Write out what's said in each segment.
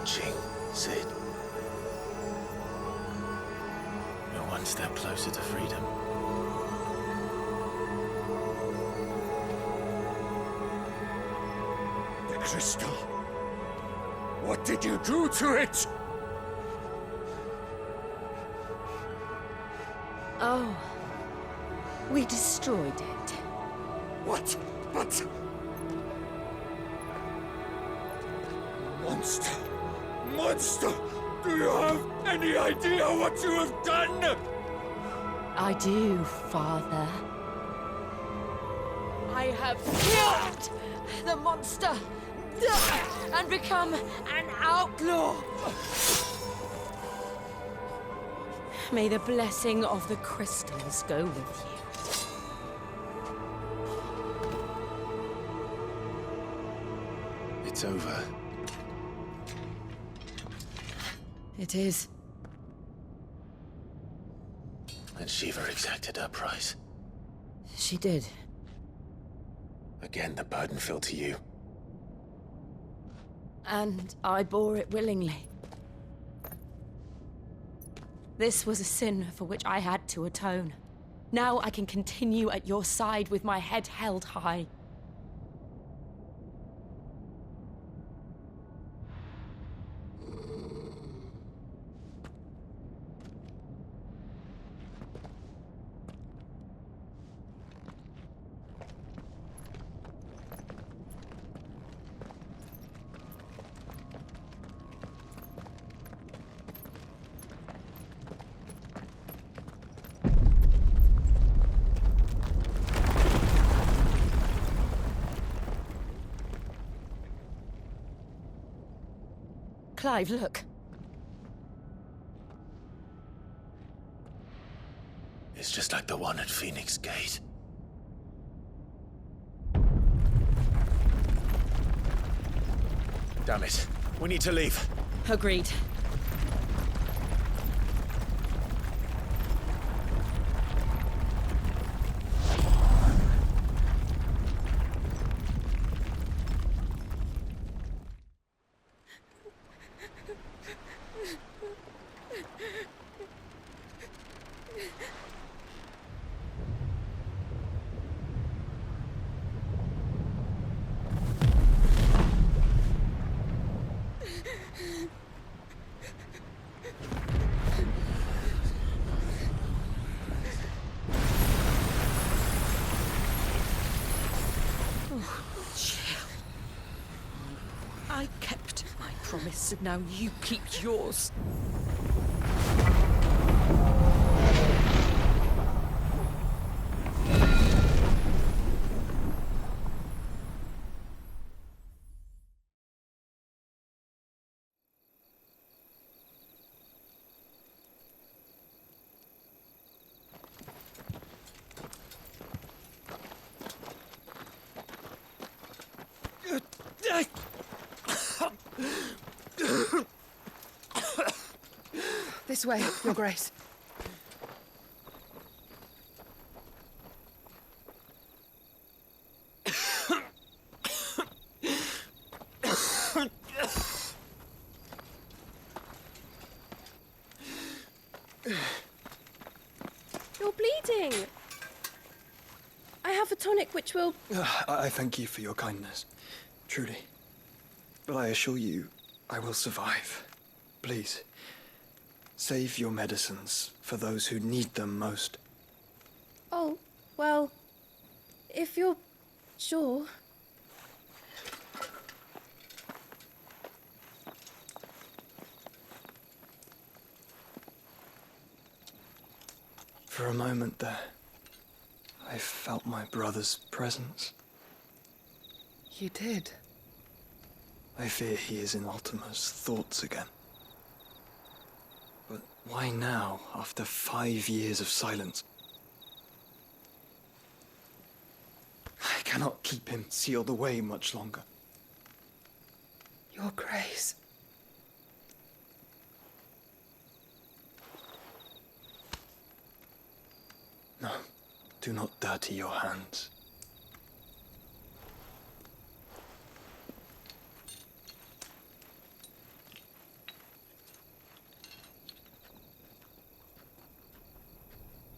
watching, Sid. We're one step closer to freedom. The crystal. What did you do to it? Oh. We destroyed it. What? But... Monster! Monster! Do you have any idea what you have done? I do, Father. I have killed the monster and become an outlaw. May the blessing of the crystals go with you. It's over. It is. And Shiva exacted her price. She did. Again, the burden fell to you. And I bore it willingly. This was a sin for which I had to atone. Now I can continue at your side with my head held high. Clive, look. It's just like the one at Phoenix Gate. Damn it. We need to leave. Agreed. I kept my promise, and now you keep yours. This way, Your Grace. You're bleeding. I have a tonic which will... I thank you for your kindness, truly. But I assure you, I will survive. Please, save your medicines for those who need them most. Oh, well, if you're sure. For a moment there, I felt my brother's presence. You did? I fear he is in Ultima's thoughts again. But why now, after 5 years of silence? I cannot keep him sealed away much longer. Your Grace. No, do not dirty your hands.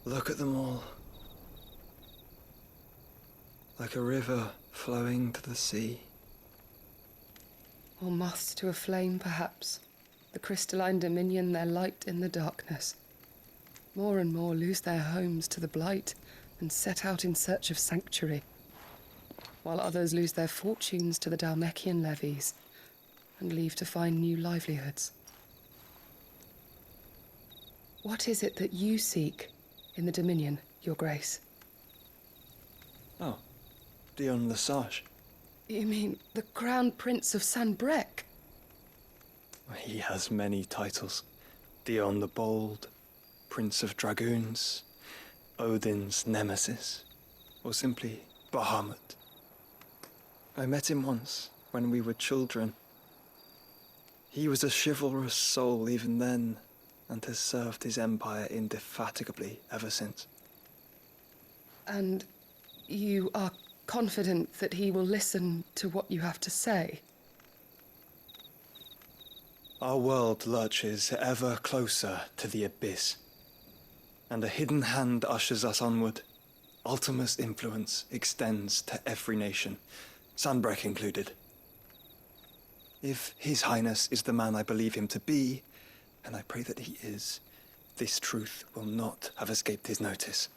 Look at them all. Like a river flowing to the sea. Or moths to a flame, perhaps. The crystalline dominion their light in the darkness. More and more lose their homes to the blight and set out in search of sanctuary, while others lose their fortunes to the Dhalmekian levies and leave to find new livelihoods. What is it that you seek in the Dominion, Your Grace? Oh, Dion Lesage. You mean the Crown Prince of Sanbreque? He has many titles. Dion the Bold, Prince of Dragoons, Odin's Nemesis, or simply Bahamut. I met him once, when we were children. He was a chivalrous soul even then, and has served his empire indefatigably ever since. And you are confident that he will listen to what you have to say? Our world lurches ever closer to the abyss, and a hidden hand ushers us onward. Ultima's influence extends to every nation, Sanbreque included. If His Highness is the man I believe him to be, and I pray that he is, this truth will not have escaped his notice.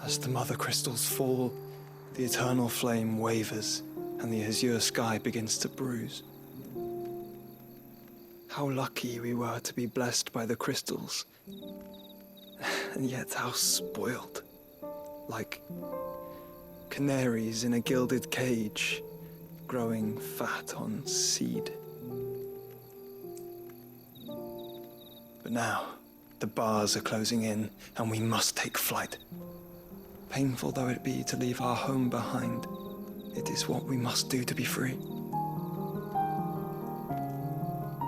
As the mother crystals fall, the eternal flame wavers, and the azure sky begins to bruise. How lucky we were to be blessed by the crystals, and yet how spoiled. Like canaries in a gilded cage, growing fat on seed. But now, the bars are closing in, and we must take flight. Painful though it be to leave our home behind, it is what we must do to be free.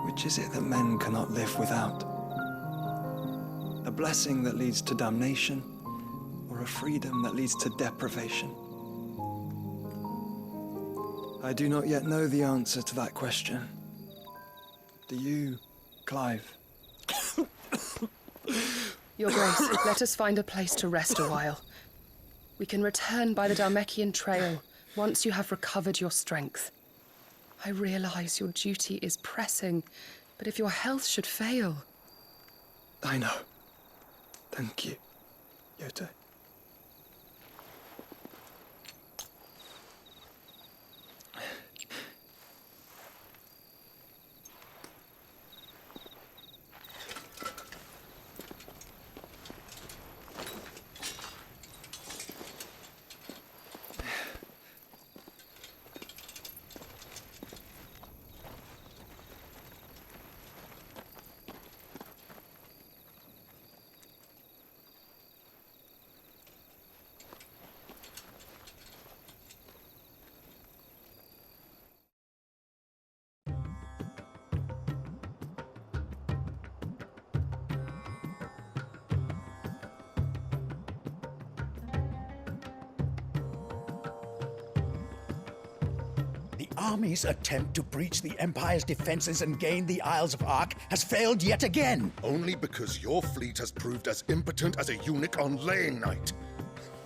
Which is it that men cannot live without? A blessing that leads to damnation, or a freedom that leads to deprivation? I do not yet know the answer to that question. Do you, Clive? Your Grace, let us find a place to rest a while. We can return by the Dhalmekian trail once you have recovered your strength. I realize your duty is pressing, but if your health should fail... I know. Thank you, Yote. The army's attempt to breach the Empire's defenses and gain the Isles of Ark has failed yet again. Only because your fleet has proved as impotent as a eunuch on laying night.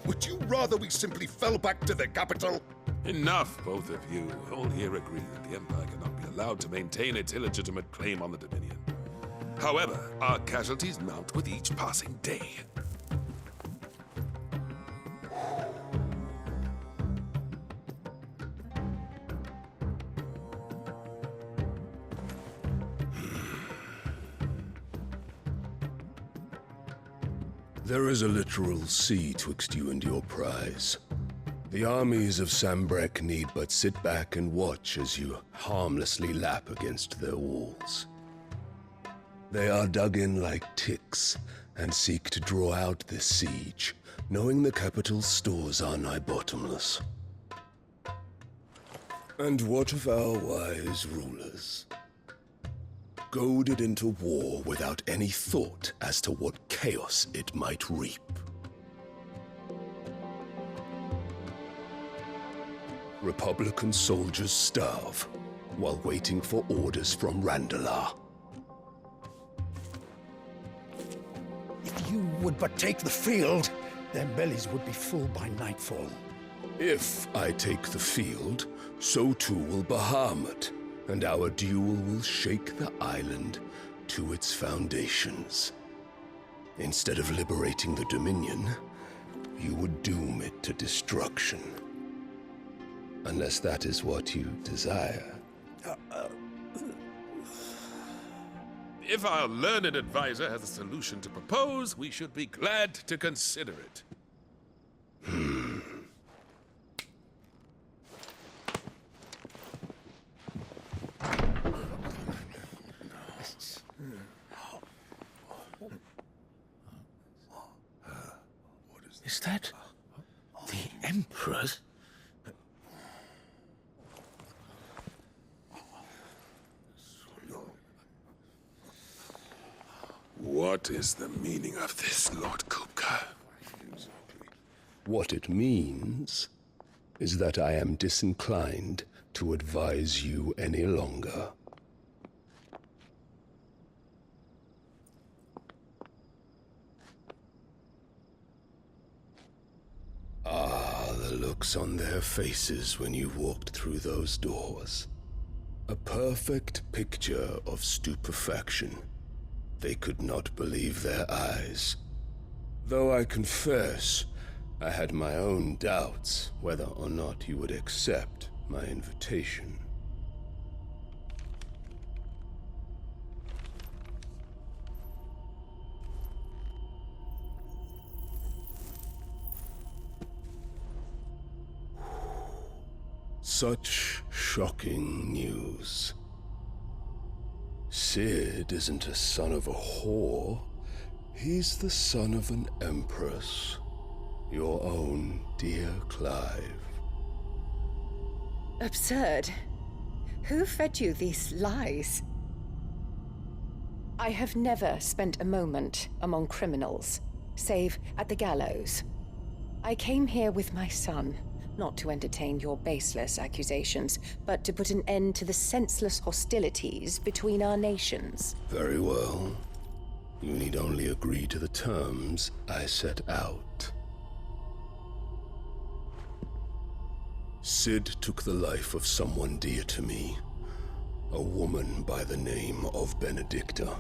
Would you rather we simply fell back to the capital? Enough, both of you. All here agree that the Empire cannot be allowed to maintain its illegitimate claim on the Dominion. However, our casualties mount with each passing day. There is a literal sea twixt you and your prize. The armies of Sanbreque need but sit back and watch as you harmlessly lap against their walls. They are dug in like ticks and seek to draw out this siege, knowing the capital's stores are nigh bottomless. And what of our wise rulers? Goaded into war without any thought as to what chaos it might reap. Republican soldiers starve while waiting for orders from Randalar. If you would but take the field, their bellies would be full by nightfall. If I take the field, so too will Bahamut, and our duel will shake the island to its foundations. Instead of liberating the Dominion, you would doom it to destruction. Unless that is what you desire. If our learned advisor has a solution to propose, we should be glad to consider it. Is that the Emperor's? What is the meaning of this, Lord Kupka? What it means is that I am disinclined to advise you any longer. Ah, the looks on their faces when you walked through those doors. A perfect picture of stupefaction. They could not believe their eyes. Though I confess, I had my own doubts whether or not you would accept my invitation. Such shocking news. Sid isn't a son of a whore. He's the son of an empress. Your own dear Clive. Absurd. Who fed you these lies? I have never spent a moment among criminals, save at the gallows. I came here with my son, not to entertain your baseless accusations, but to put an end to the senseless hostilities between our nations. Very well. You need only agree to the terms I set out. Sid took the life of someone dear to me, a woman by the name of Benedicta.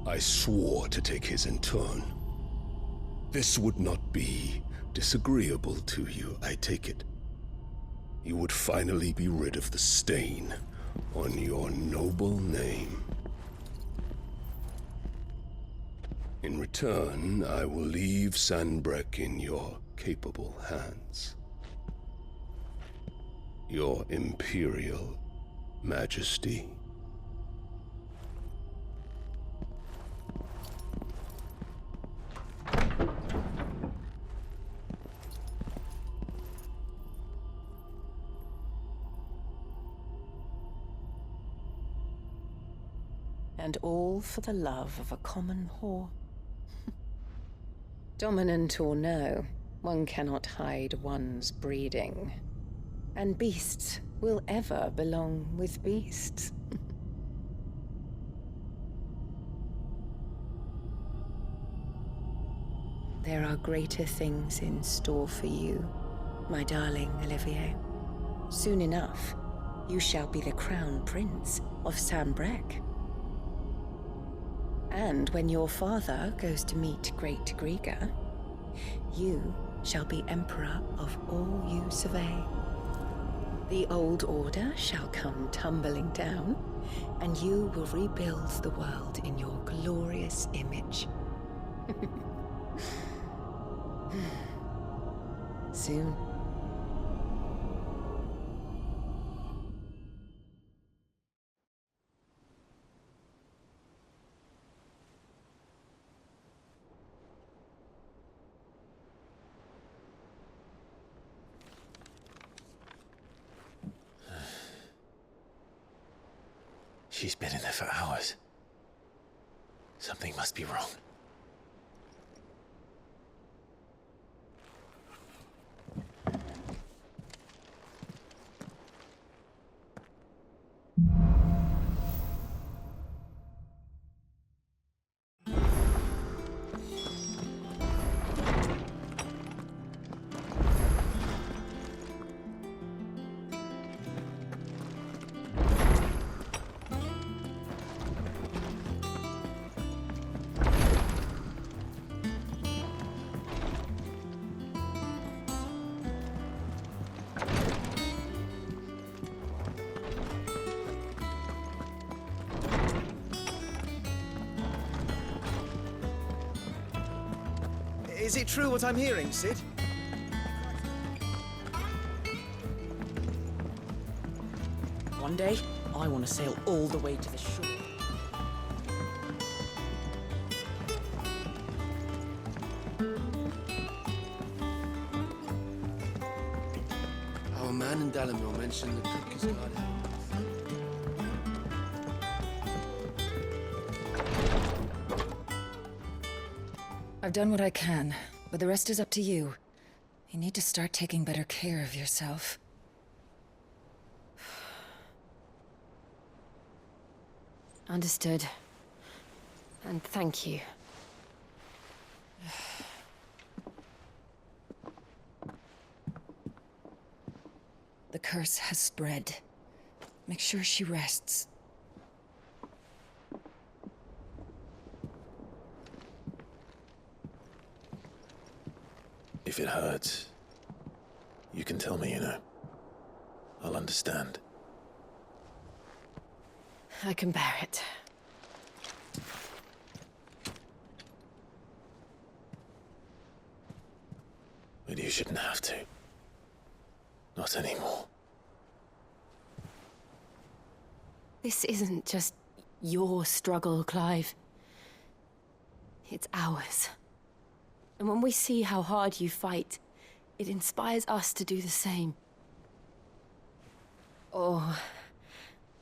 I swore to take his in turn. This would not be disagreeable to you, I take it. You would finally be rid of the stain on your noble name. In return, I will leave Sanbreque in your capable hands. Your Imperial Majesty. And all for the love of a common whore. Dominant or no, one cannot hide one's breeding. And beasts will ever belong with beasts. There are greater things in store for you, my darling Olivier. Soon enough, you shall be the crown prince of Sanbreque. And when your father goes to meet Great Griga, you shall be emperor of all you survey. The old order shall come tumbling down, and you will rebuild the world in your glorious image. Soon. She's been in there for hours. Something must be wrong. Is it true what I'm hearing, Sid? One day, I want to sail all the way to the shore. Our man in Dalamore mentioned the cook is God. I've done what I can, but the rest is up to you. You need to start taking better care of yourself. Understood. And thank you. The curse has spread. Make sure she rests. If it hurts, you can tell me, you know. I'll understand. I can bear it. But you shouldn't have to. Not anymore. This isn't just your struggle, Clive. It's ours. And when we see how hard you fight, it inspires us to do the same. Or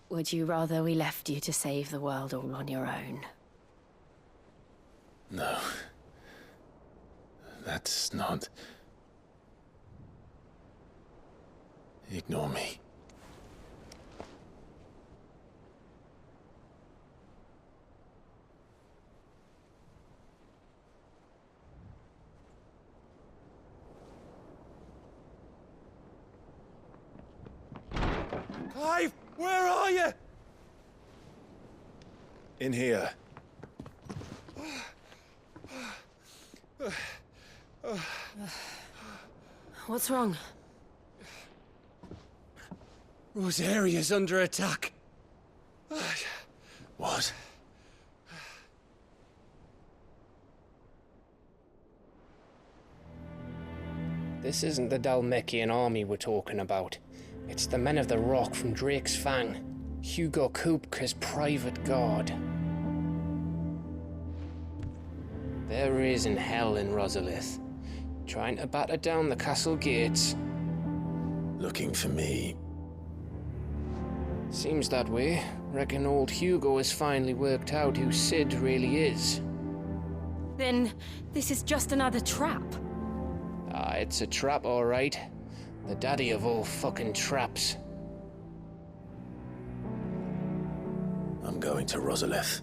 would you rather we left you to save the world all on your own? No. That's not... Ignore me. Clive, where are you? In here. What's wrong? Rosaria's under attack. What? This isn't the Dalmekian army we're talking about. It's the men of the Rock from Drake's Fang. Hugo Kupka's private guard. There is in hell in Rosalith, trying to batter down the castle gates. Looking for me. Seems that way. Reckon old Hugo has finally worked out who Sid really is. Then this is just another trap. Ah, it's a trap, all right. The daddy of all fucking traps. I'm going to Rosalith.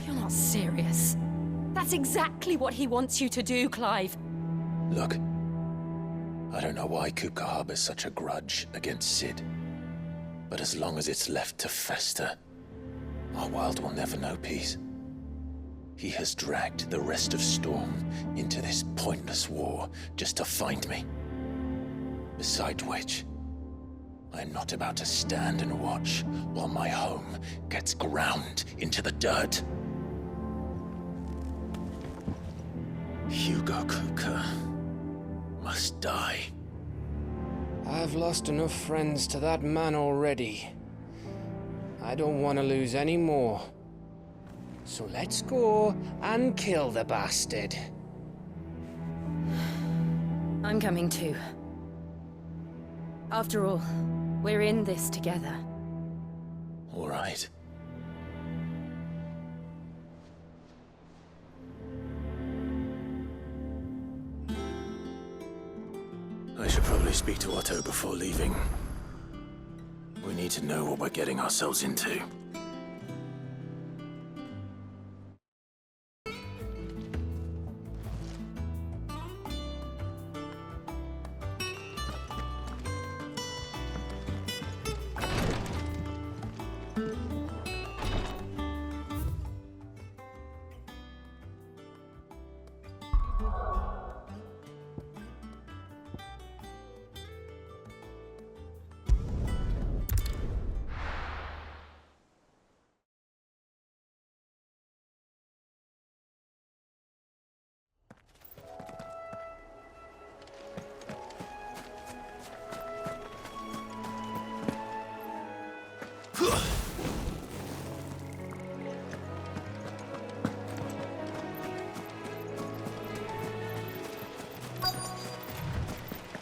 You're not serious. That's exactly what he wants you to do, Clive. Look, I don't know why Kupka harbors such a grudge against Sid. But as long as it's left to fester, our world will never know peace. He has dragged the rest of Storm into this pointless war just to find me. Besides which, I am not about to stand and watch while my home gets ground into the dirt. Hugo Kupka must die. I've lost enough friends to that man already. I don't want to lose any more. So let's go and kill the bastard. I'm coming too. After all, we're in this together. All right. I should probably speak to Otto before leaving. We need to know what we're getting ourselves into.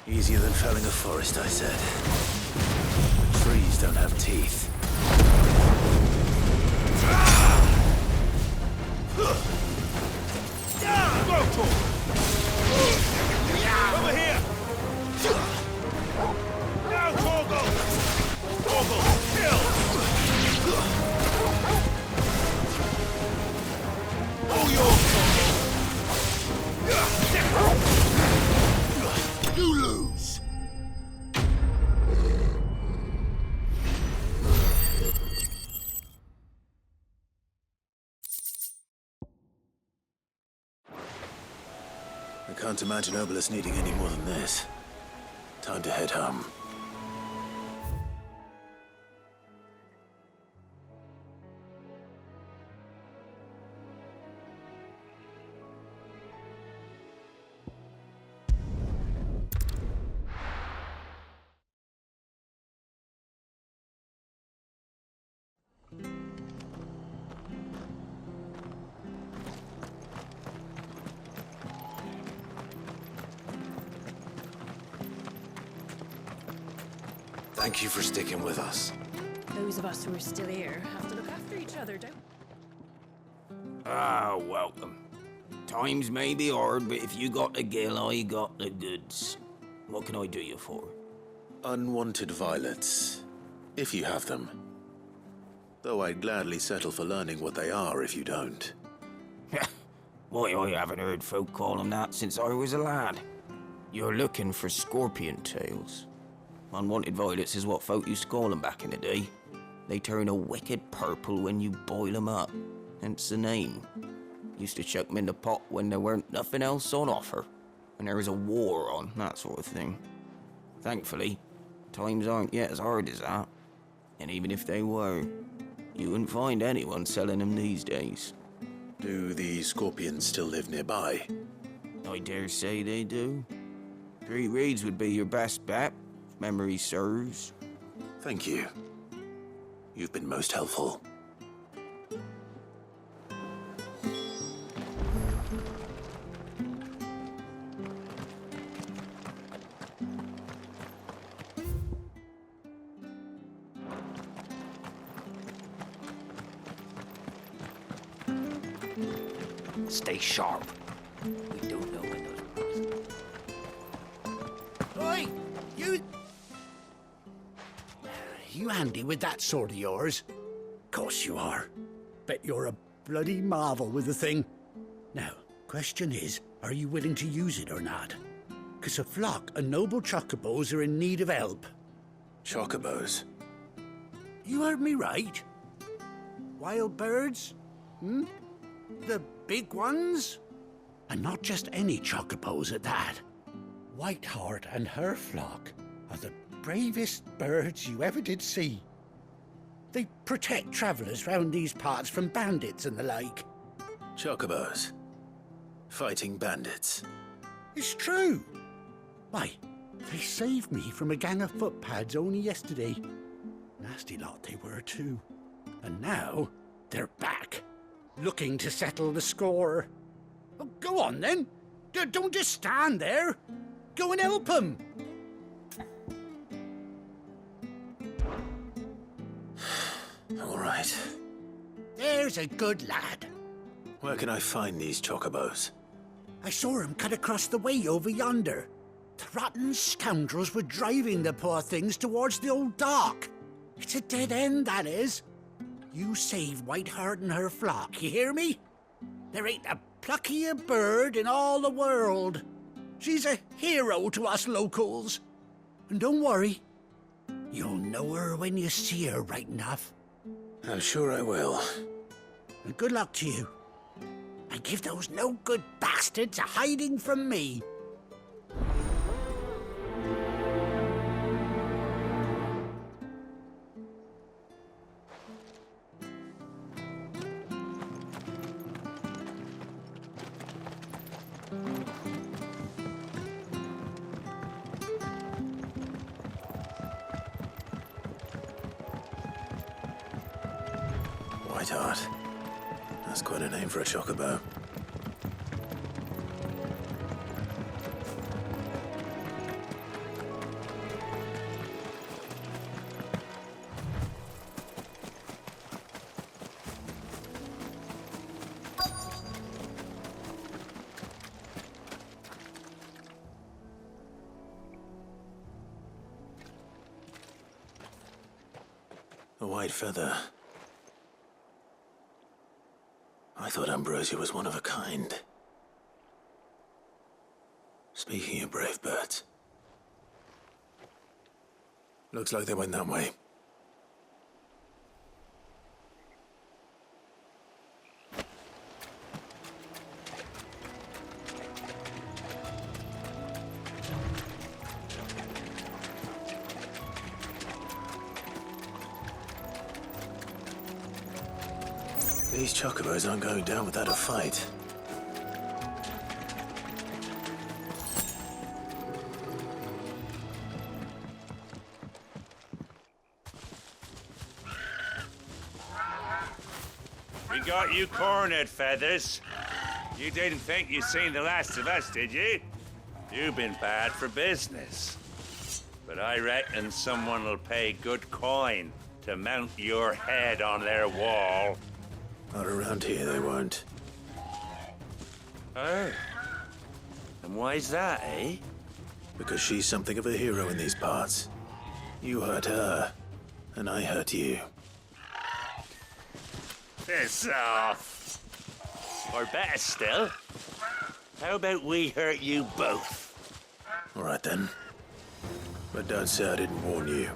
Easier than felling a forest, I said. Trees don't have teeth. Over here! Now, Chocobo! Chocobo, kill! Oh, You lose! I can't imagine Obelisk needing any more than this. Time to head home. Thank you for sticking with us. Those of us who are still here have to look after each other, don't Ah, welcome. Times may be hard, but if you got the gill, I got the goods. What can I do you for? Unwanted violets, if you have them. Though I'd gladly settle for learning what they are if you don't. Why, I haven't heard folk call them that since I was a lad. You're looking for scorpion tails. Unwanted violets is what folk used to call them back in the day. They turn a wicked purple when you boil them up, hence the name. Used to chuck them in the pot when there weren't nothing else on offer, and there was a war on, that sort of thing. Thankfully, times aren't yet as hard as that, and even if they were, you wouldn't find anyone selling them these days. Do the scorpions still live nearby? I dare say they do. 3 reeds would be your best bet, if memory serves. Thank you. You've been most helpful. Stay sharp. We don't know when those pass. Oi! You handy with that sword of yours? Course you are. Bet you're a bloody marvel with the thing. Now, question is, are you willing to use it or not? 'Cause a flock of noble chocobos are in need of help. Chocobos? You heard me right. Wild birds? The big ones? And not just any chocobos at that. Whiteheart and her flock are the bravest birds you ever did see. They protect travellers round these parts from bandits and the like. Chocobos? Fighting bandits? It's true. Why, they saved me from a gang of footpads only yesterday. Nasty lot they were too. And now they're back, looking to settle the score. Oh, go on then. Don't just stand there. Go and help them. All right. There's a good lad. Where can I find these chocobos? I saw him cut across the way over yonder. The rotten scoundrels were driving the poor things towards the old dock. It's a dead end, that is. You save Whiteheart and her flock, you hear me? There ain't a pluckier bird in all the world. She's a hero to us locals. And don't worry, you'll know her when you see her right enough. I'm sure I will. And good luck to you. And give those no-good bastards a hiding from me. Whiteheart. That's quite a name for a chocobo. white feather. I thought Ambrosia was one of a kind. Speaking of brave birds, looks like they went that way. These chocobos aren't going down without a fight. We got you cornered, Feathers. You didn't think you'd seen the last of us, did you? You've been bad for business. But I reckon someone will pay good coin to mount your head on their wall. Not around here, they won't. Oh. And why's that, eh? Because she's something of a hero in these parts. You hurt her, and I hurt you. Piss off. Or better still, how about we hurt you both? All right then. But don't say I didn't warn you.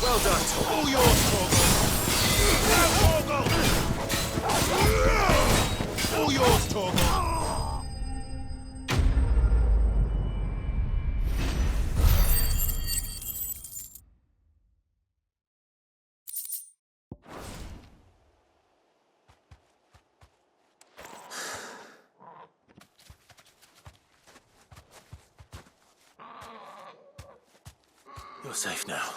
Well done, Tom. All yours, Torgal. All yours, Torgal. You're safe now.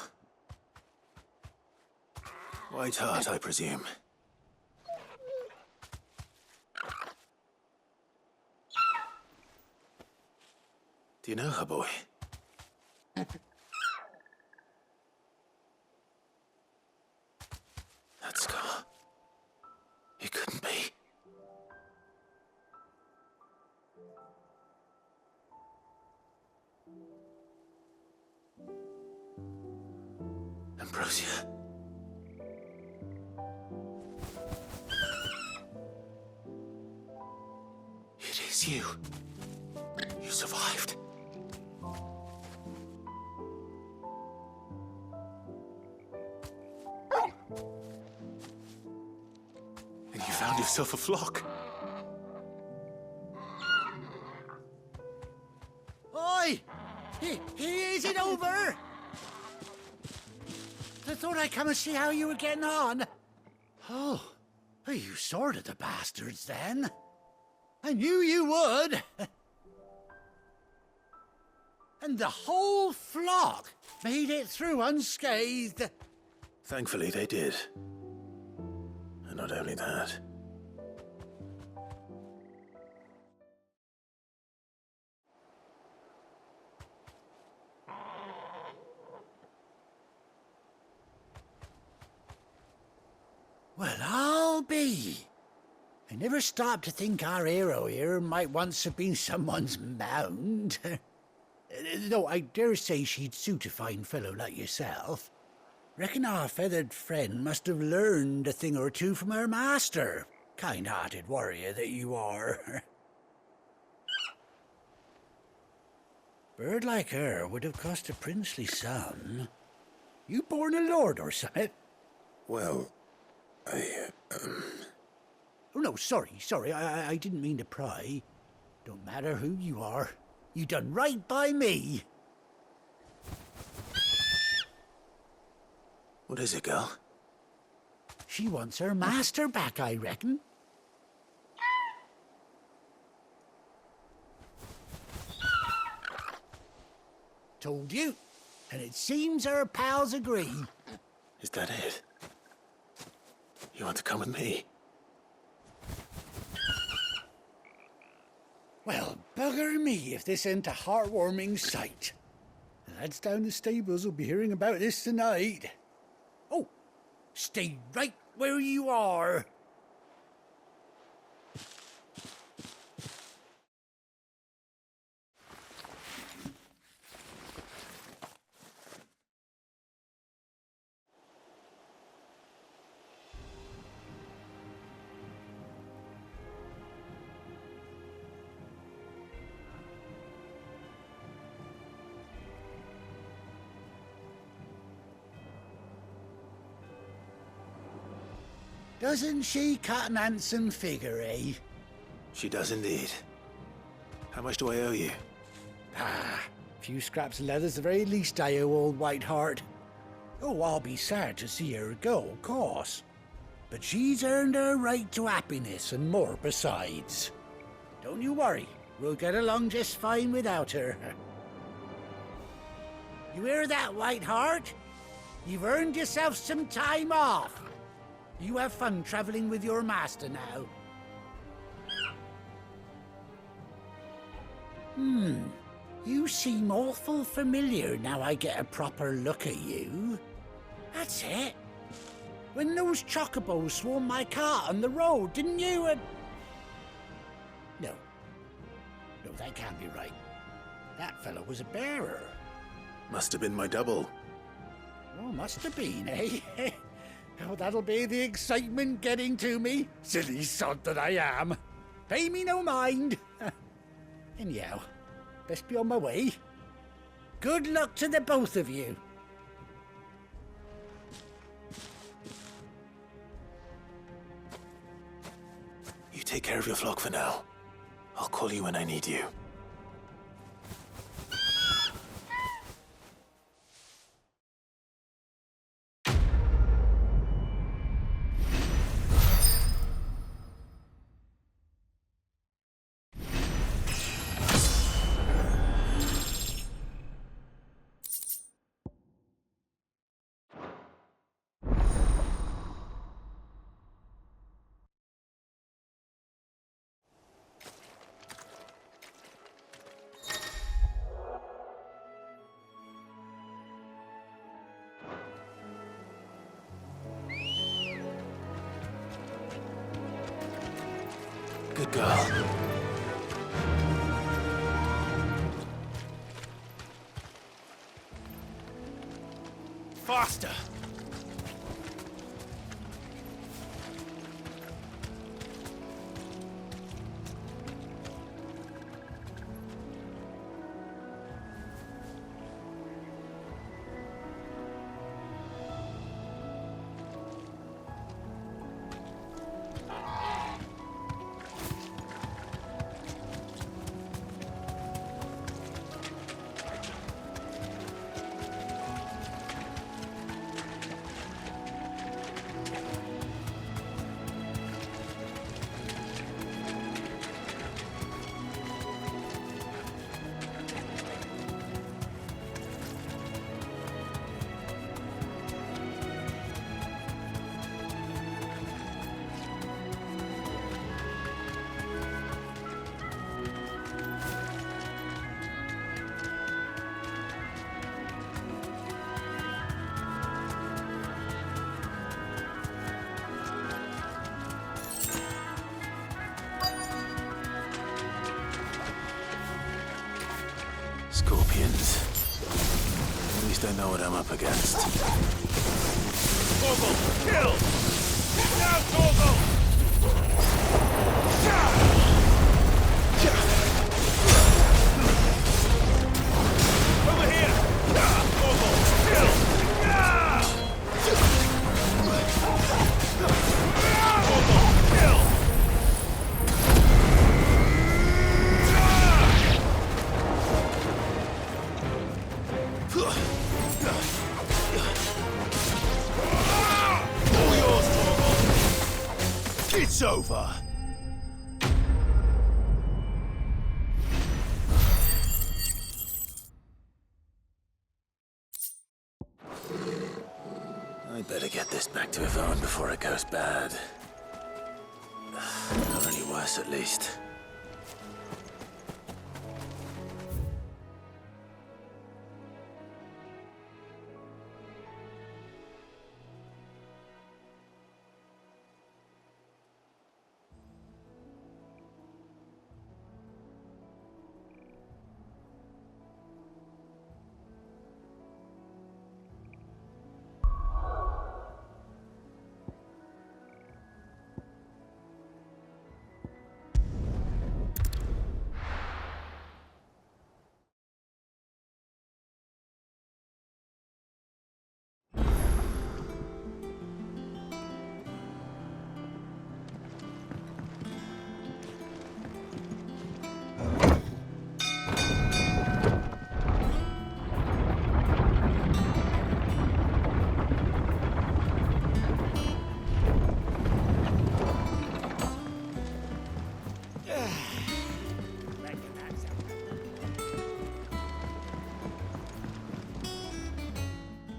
White heart, I presume. Do you know her, boy? That scar. It couldn't be. Ambrosia. It is you. You survived. And you found yourself a flock. Oi! Is it over? I thought I'd come and see how you were getting on. Oh, you sorted the bastards then. I knew you would. And the whole flock made it through unscathed. Thankfully, they did. not only that. Well, I'll be. I never stopped to think our hero here might once have been someone's mount. Though I dare say she'd suit a fine fellow like yourself. Reckon our feathered friend must have learned a thing or two from her master. Kind-hearted warrior that you are. Bird like her would have cost a princely sum. You born a lord or something? Well, Oh, no, sorry. I didn't mean to pry. Don't matter who you are. You done right by me. What is it, girl? She wants her master back, I reckon. Told you. And it seems her pals agree. Is that it? You want to come with me? Well, bugger me if this ain't a heartwarming sight. The lads down the stables will be hearing about this tonight. Oh, stay right where you are. Doesn't she cut an handsome figure, eh? She does indeed. How much do I owe you? Ah, a few scraps of leather's the very least I owe old Whiteheart. Oh, I'll be sad to see her go, of course. But she's earned her right to happiness and more besides. Don't you worry, we'll get along just fine without her. You hear that, Whiteheart? You've earned yourself some time off. You have fun traveling with your master now. You seem awful familiar now I get a proper look at you. That's it. When those chocobos swarmed my cart on the road, didn't you? No, that can't be right. That fellow was a bearer. Must have been my double. Oh, must have been, eh? Oh, that'll be the excitement getting to me. Silly sod that I am. Pay me no mind. Anyhow, best be on my way. Good luck to the both of you. You take care of your flock for now. I'll call you when I need you. Good girl. Faster! Scorpions. At least I know what I'm up against. Chocobo, kill! Now, Chocobo! Over here! Chocobo, kill! Chocobo, kill! All yours, Chocobo. It's over. I'd better get this back to Yvonne before it goes bad. Not any worse, at least.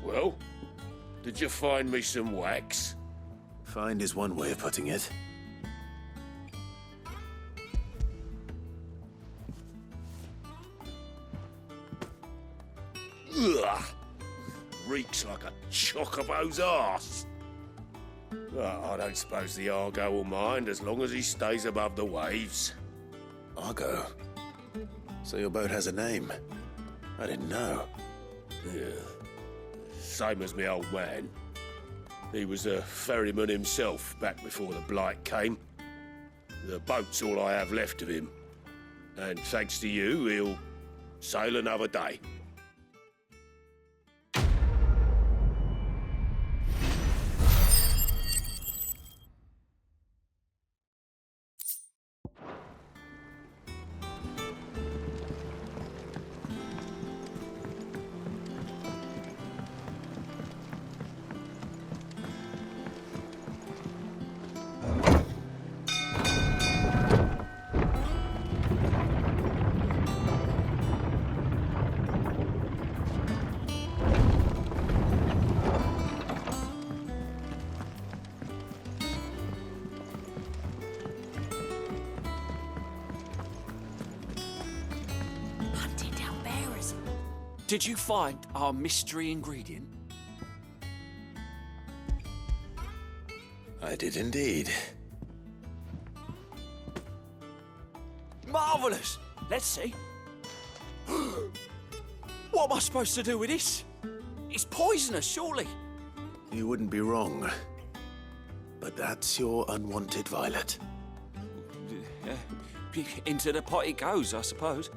Well, did you find me some wax? Find is one way of putting it. Ugh! Reeks like a chocobo's arse. I don't suppose the Argo will mind as long as he stays above the waves. Argo? So your boat has a name? I didn't know. Yeah. Same as me old man. He was a ferryman himself back before the Blight came. The boat's all I have left of him. And thanks to you, he'll sail another day. Did you find our mystery ingredient? I did indeed. Marvellous! Let's see. What am I supposed to do with this? It's poisonous, surely. You wouldn't be wrong. But that's your unwanted violet. Into the pot it goes, I suppose.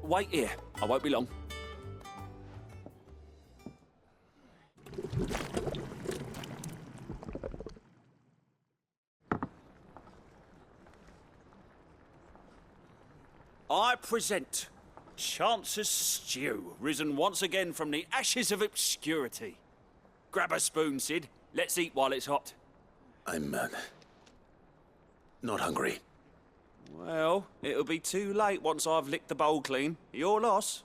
Wait here. I won't be long. I present Chance's Stew, risen once again from the ashes of obscurity. Grab a spoon, Sid. Let's eat while it's hot. I'm, not hungry. Well, it'll be too late once I've licked the bowl clean. Your loss.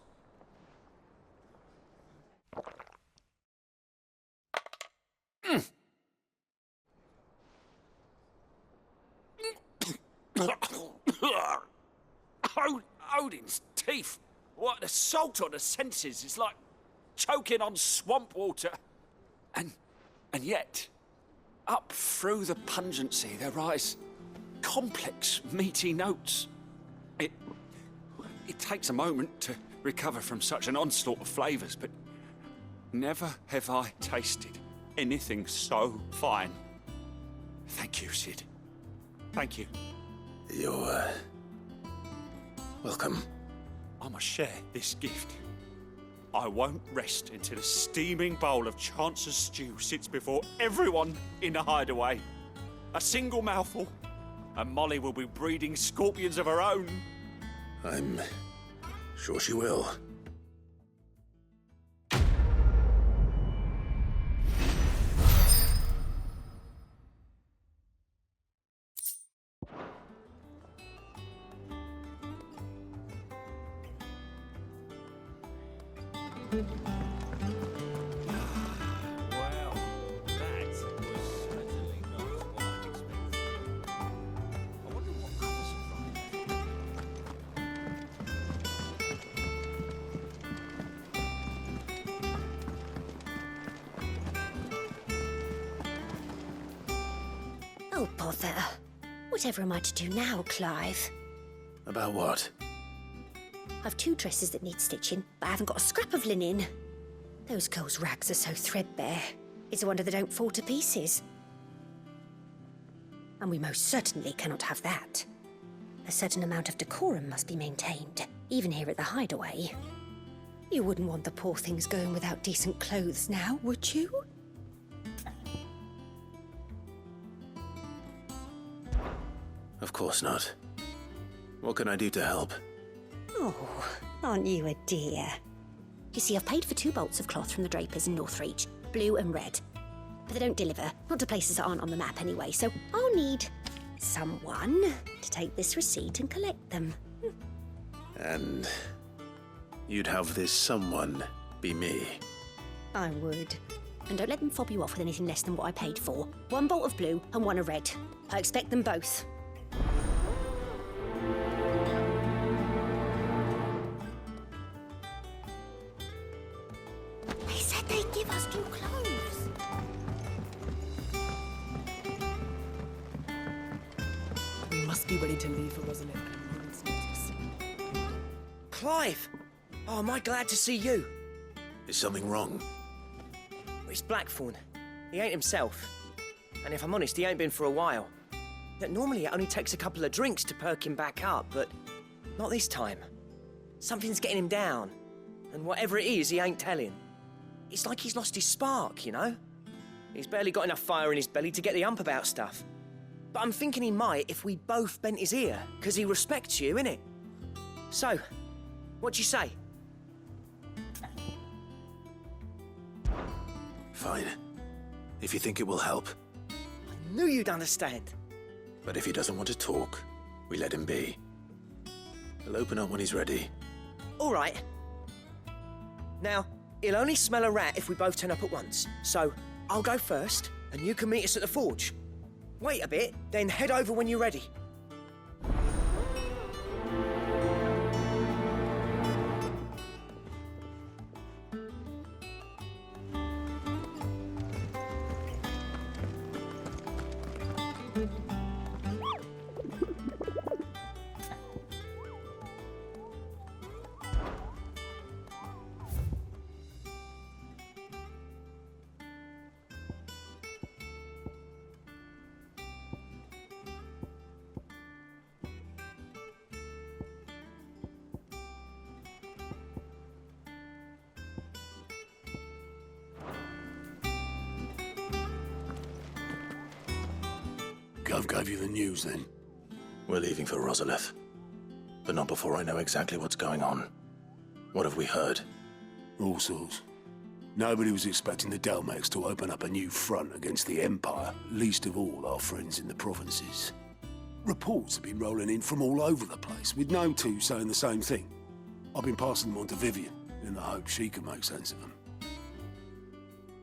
Odin's teeth. What, the salt on the senses is like choking on swamp water. And yet, up through the pungency there rise complex, meaty notes. It takes a moment to recover from such an onslaught of flavours, but never have I tasted anything so fine. Thank you, Sid. Thank you. You're, welcome. I must share this gift. I won't rest until a steaming bowl of Chance's stew sits before everyone in the hideaway. A single mouthful, and Molly will be breeding scorpions of her own. I'm sure she will. Well, that was certainly not what I expected. I wonder what other Oh, bother. Whatever am I to do now, Clive? About what? I've 2 dresses that need stitching, but I haven't got a scrap of linen. Those girls' rags are so threadbare. It's a wonder they don't fall to pieces. And we most certainly cannot have that. A certain amount of decorum must be maintained, even here at the hideaway. You wouldn't want the poor things going without decent clothes now, would you? Of course not. What can I do to help? Oh, aren't you a dear? You see, I've paid for 2 bolts of cloth from the drapers in Northreach, blue and red. But they don't deliver, not to places that aren't on the map anyway, so I'll need someone to take this receipt and collect them. And you'd have this someone be me. I would. And don't let them fob you off with anything less than what I paid for. 1 bolt of blue and 1 of red. I expect them both. They said they'd give us new clothes. We must be ready to leave for Rosalind at a moment's notice. Clive! Oh, am I glad to see you? Is something wrong? It's Blackthorn. He ain't himself. And if I'm honest, he ain't been for a while. That normally it only takes a couple of drinks to perk him back up, but not this time. Something's getting him down. And whatever it is, he ain't telling. It's like he's lost his spark, you know? He's barely got enough fire in his belly to get the ump about stuff. But I'm thinking he might if we both bent his ear, because he respects you, innit? So, what do you say? Fine. If you think it will help. I knew you'd understand. But if he doesn't want to talk, we let him be. He'll open up when he's ready. All right. Now, he'll only smell a rat if we both turn up at once. So, I'll go first, and you can meet us at the forge. Wait a bit, then head over when you're ready. Gov gave you the news, then? We're leaving for Rosalith. But not before I know exactly what's going on. What have we heard? All sorts. Nobody was expecting the Delmex to open up a new front against the Empire, least of all our friends in the provinces. Reports have been rolling in from all over the place, with no two saying the same thing. I've been passing them on to Vivian, in the hope she can make sense of them.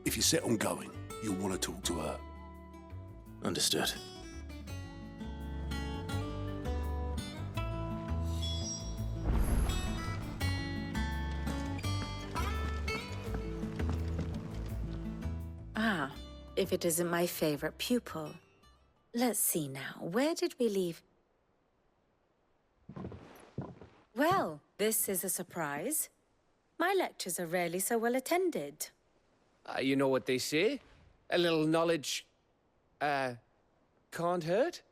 If you're set on going, you'll want to talk to her. Understood. Ah, if it isn't my favorite pupil. Let's see now, where did we leave? Well, this is a surprise. My lectures are rarely so well attended. You know what they say? A little knowledge, can't hurt?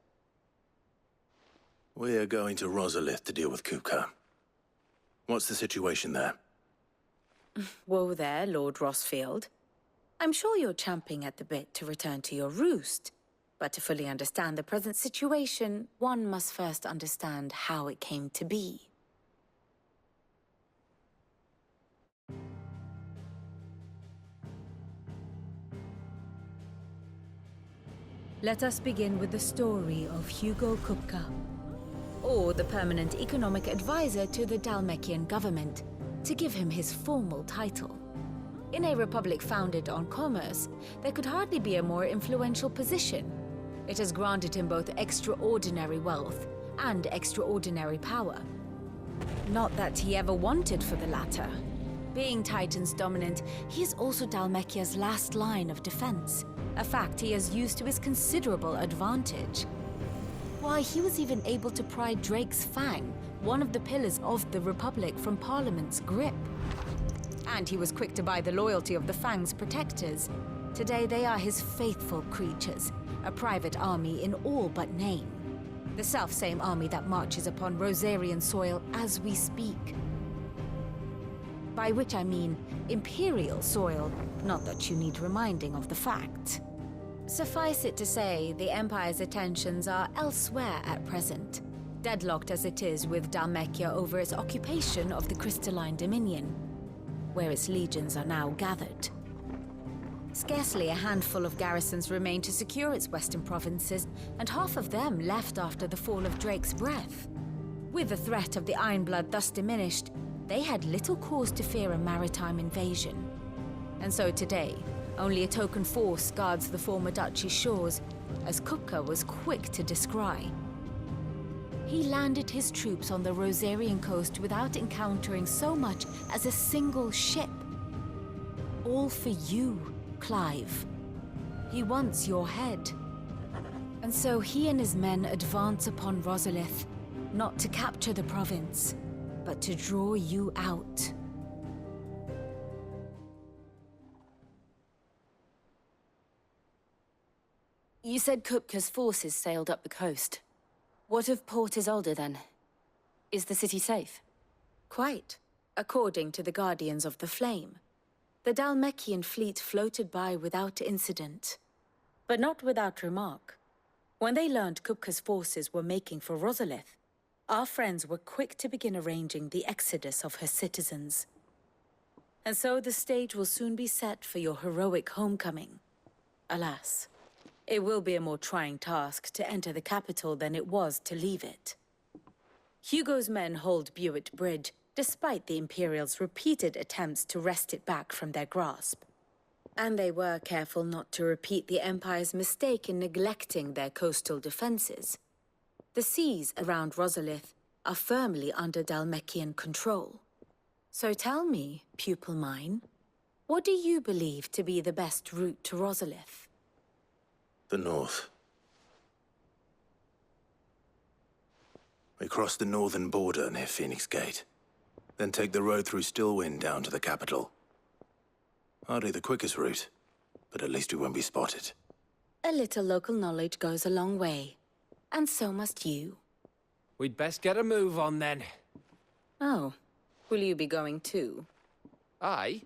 We're going to Rosalith to deal with Kupka. What's the situation there? Whoa there, Lord Rosfield. I'm sure you're champing at the bit to return to your roost. But to fully understand the present situation, one must first understand how it came to be. Let us begin with the story of Hugo Kupka, or the permanent economic advisor to the Dhalmekian government, to give him his formal title. In a republic founded on commerce, there could hardly be a more influential position. It has granted him both extraordinary wealth and extraordinary power. Not that he ever wanted for the latter. Being Titan's dominant, he is also Dhalmekia's last line of defense, a fact he has used to his considerable advantage. Why, he was even able to pry Drake's Fang, one of the pillars of the Republic, from Parliament's grip. And he was quick to buy the loyalty of the Fang's protectors. Today they are his faithful creatures, a private army in all but name. The self-same army that marches upon Rosarian soil as we speak. By which I mean Imperial soil, not that you need reminding of the fact. Suffice it to say, the Empire's attentions are elsewhere at present, deadlocked as it is with Dhalmekia over its occupation of the Crystalline Dominion, where its legions are now gathered. Scarcely a handful of garrisons remain to secure its western provinces, and half of them left after the fall of Drake's Breath. With the threat of the Ironblood thus diminished, they had little cause to fear a maritime invasion. And so today, only a token force guards the former duchy's shores, as Kupka was quick to descry. He landed his troops on the Rosarian coast without encountering so much as a single ship. All for you, Clive. He wants your head. And so he and his men advance upon Rosalith, not to capture the province, but to draw you out. You said Kupka's forces sailed up the coast. What of Port Isolde, then? Is the city safe? Quite, according to the Guardians of the Flame. The Dhalmekian fleet floated by without incident. But not without remark. When they learned Kupka's forces were making for Rosalith, our friends were quick to begin arranging the exodus of her citizens. And so the stage will soon be set for your heroic homecoming. Alas, it will be a more trying task to enter the capital than it was to leave it. Hugo's men hold Buet Bridge, despite the Imperials' repeated attempts to wrest it back from their grasp. And they were careful not to repeat the Empire's mistake in neglecting their coastal defenses. The seas around Rosalith are firmly under Dhalmekian control. So tell me, pupil mine, what do you believe to be the best route to Rosalith? The north. We cross the northern border near Phoenix Gate, then take the road through Stillwind down to the capital. Hardly the quickest route, but at least we won't be spotted. A little local knowledge goes a long way. And so must you. We'd best get a move on then. Oh, will you be going too? Aye.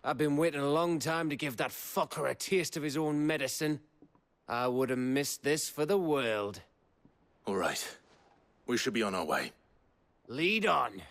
I've been waiting a long time to give that fucker a taste of his own medicine. I would have missed this for the world. All right. We should be on our way. Lead on.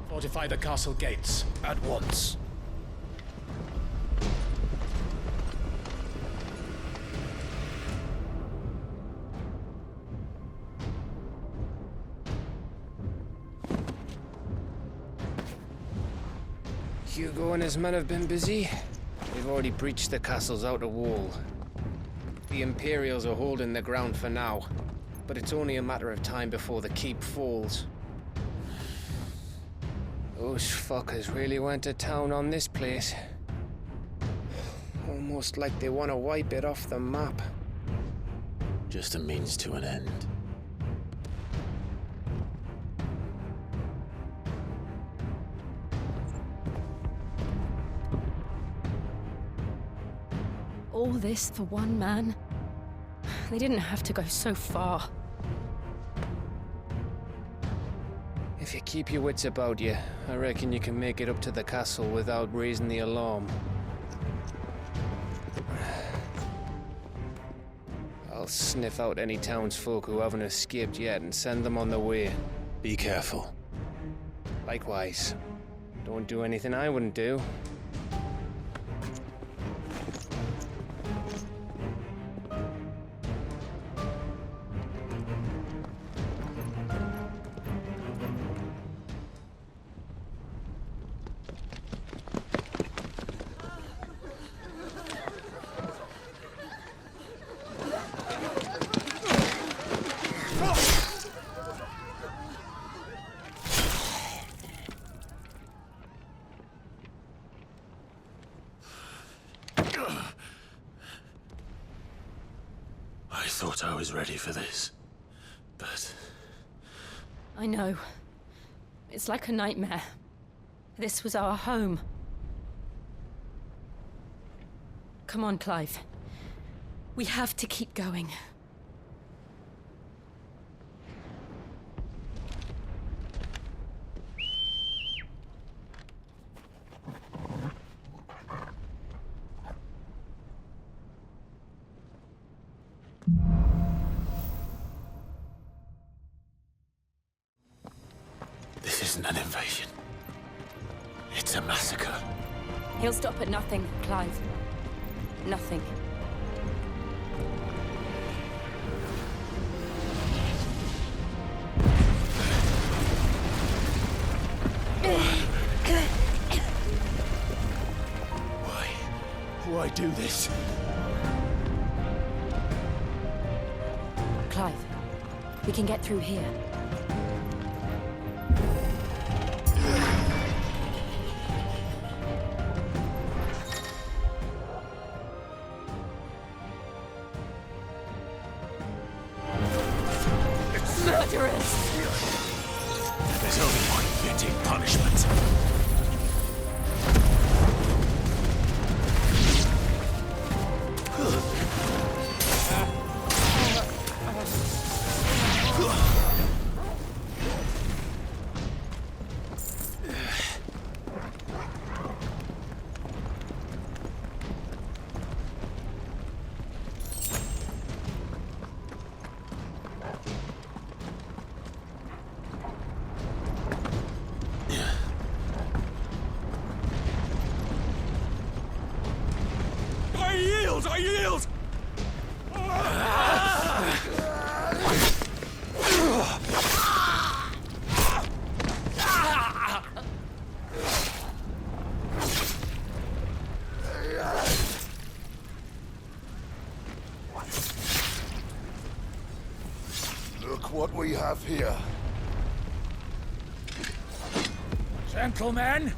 Fortify the castle gates at once. Hugo and his men have been busy. They've already breached the castle's outer wall. The Imperials are holding the ground for now, but it's only a matter of time before the keep falls. Those fuckers really went to town on this place. Almost like they want to wipe it off the map. Just a means to an end. All this for one man? They didn't have to go so far. If you keep your wits about you, I reckon you can make it up to the castle without raising the alarm. I'll sniff out any townsfolk who haven't escaped yet and send them on their way. Be careful. Likewise. Don't do anything I wouldn't do. I thought I was ready for this, but... I know. It's like a nightmare. This was our home. Come on, Clive. We have to keep going. This isn't an invasion. It's a massacre. He'll stop at nothing, Clive. Nothing. Why do this? Clive, we can get through here. Murderers! There's only one fitting punishment. I yield! Look what we have here. Gentlemen!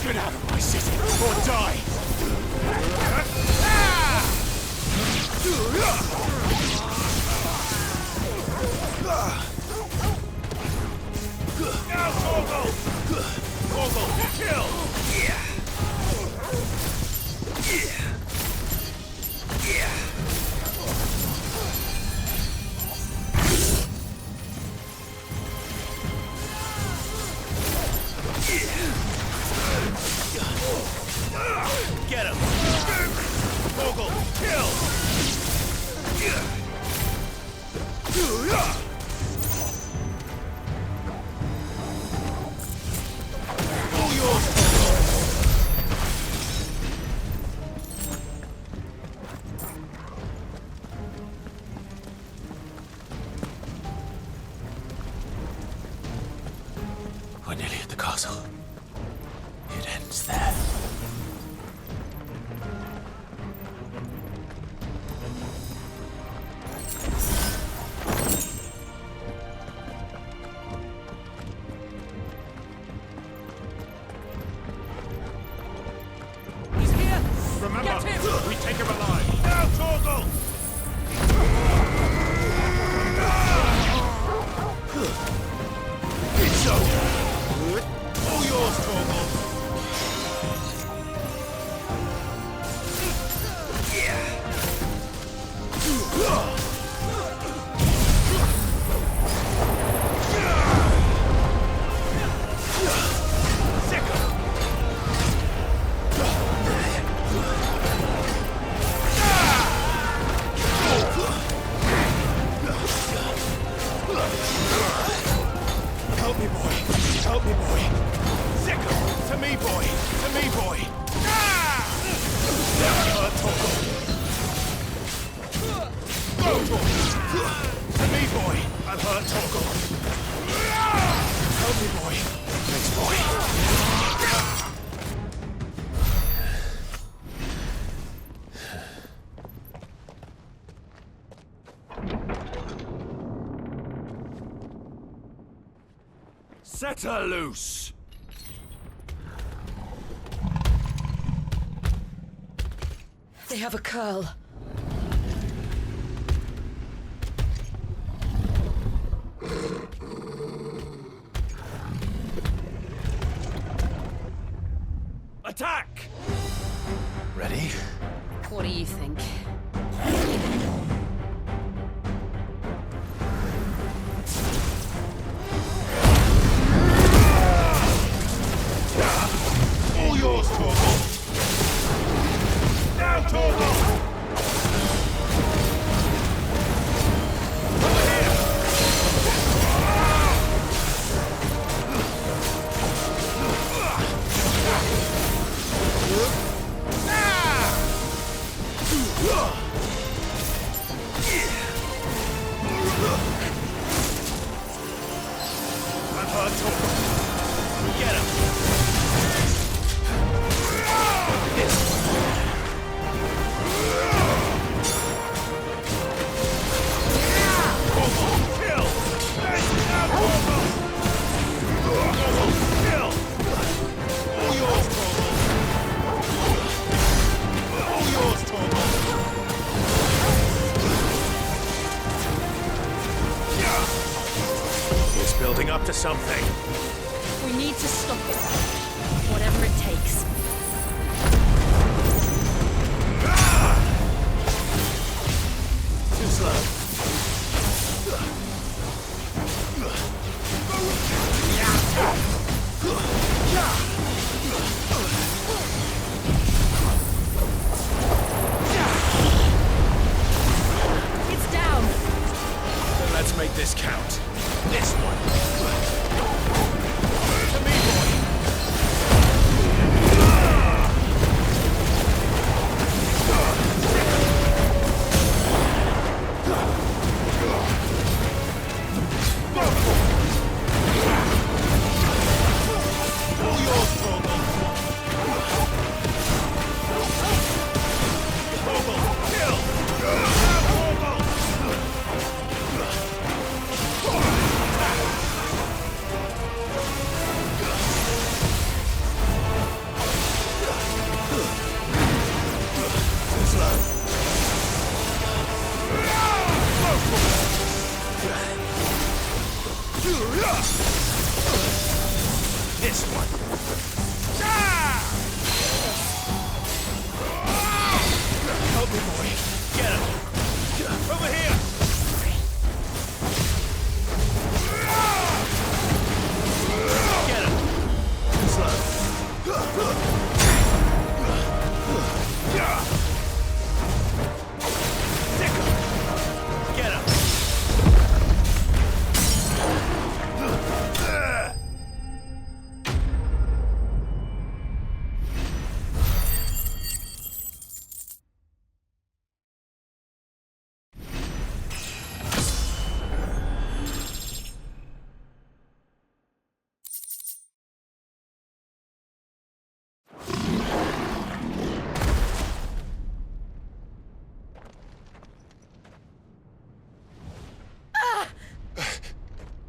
Get out of my city or die! Now, Chocobo! Chocobo, kill! Yeah. Get him! Chocobo, kill! All yours, We're nearly at the castle. It ends there. He's here! Remember, get him! We take him alive! Now, Torgal! It's over! All yours, Torgal! Help me, boy! Help me, boy! Sicko! To me, boy! To me, boy! Never hurt Torgal! Go, Torgal! To me, boy! I've hurt Torgal! Help me, boy! Thanks, boy! Set her loose! They have a curl. Attack! Ready? What do you think? All yours, Torgal! Now, Torgal! Over here! I've heard Torgal. Get him! It's building up to something. We need to stop it. Whatever it takes. Too slow. It's down. Then let's make this count. This one. To me, boy. All yours, Torgal. Torgal, kill! Torgal! this one. Help me, boy. Get him. Over here. Get him. Slow. Stick him. Get him.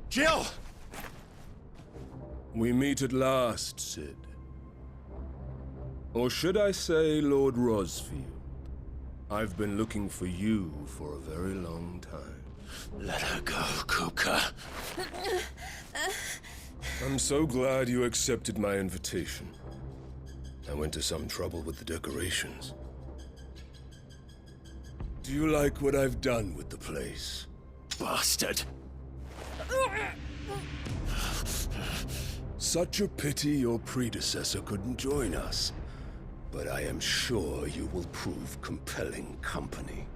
Jill! We meet at last, Sid. Or should I say, Lord Rosfield? I've been looking for you for a very long time. Let her go, Kuka. I'm so glad you accepted my invitation. I went to some trouble with the decorations. Do you like what I've done with the place? Bastard! Such a pity your predecessor couldn't join us. But I am sure you will prove compelling company.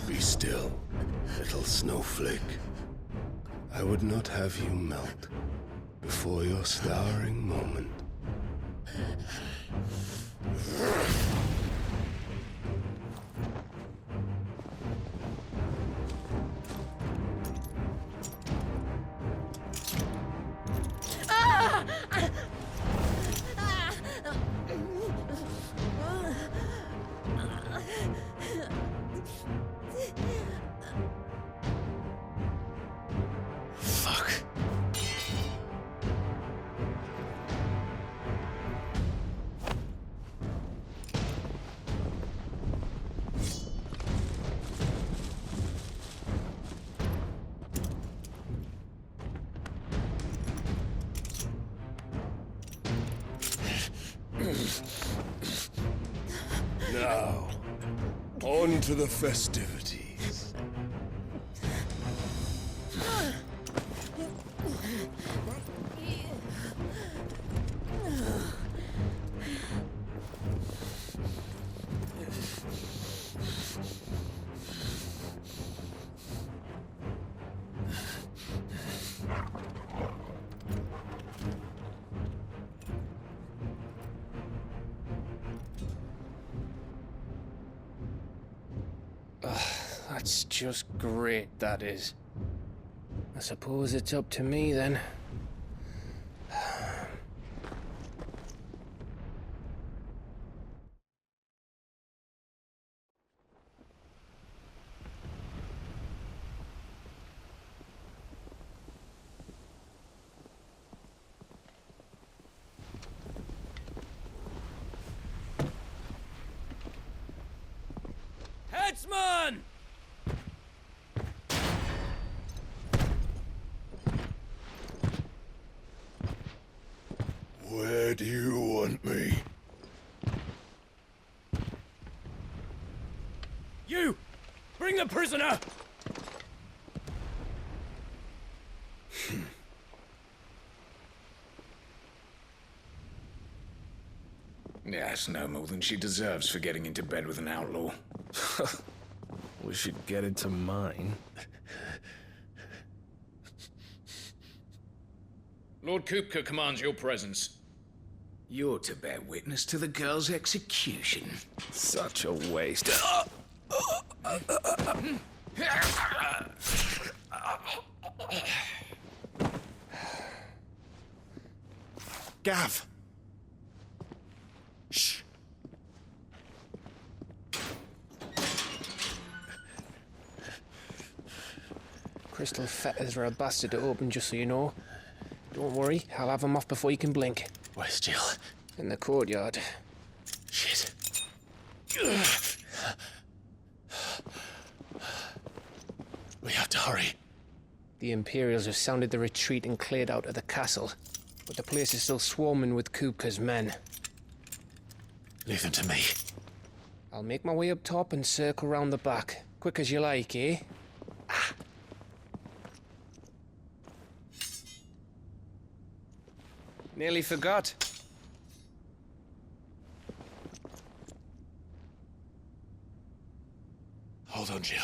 Be still, little snowflake. I would not have you melt before your starring moment. Now, on to the festivities. That's just great, that is. I suppose it's up to me then. Headsman! Where do you want me? You! Bring the prisoner! Yes, no more than she deserves for getting into bed with an outlaw. We should get into mine. Lord Kupka commands your presence. You're to bear witness to the girl's execution. Such a waste. Gav! Shh! Crystal fetters are a bastard to open, just so you know. Don't worry, I'll have them off before you can blink. Where's Jill? In the courtyard. Shit. We have to hurry. The Imperials have sounded the retreat and cleared out of the castle, but the place is still swarming with Kupka's men. Leave them to me. I'll make my way up top and circle round the back. Quick as you like, eh? Nearly forgot. Hold on, Jill.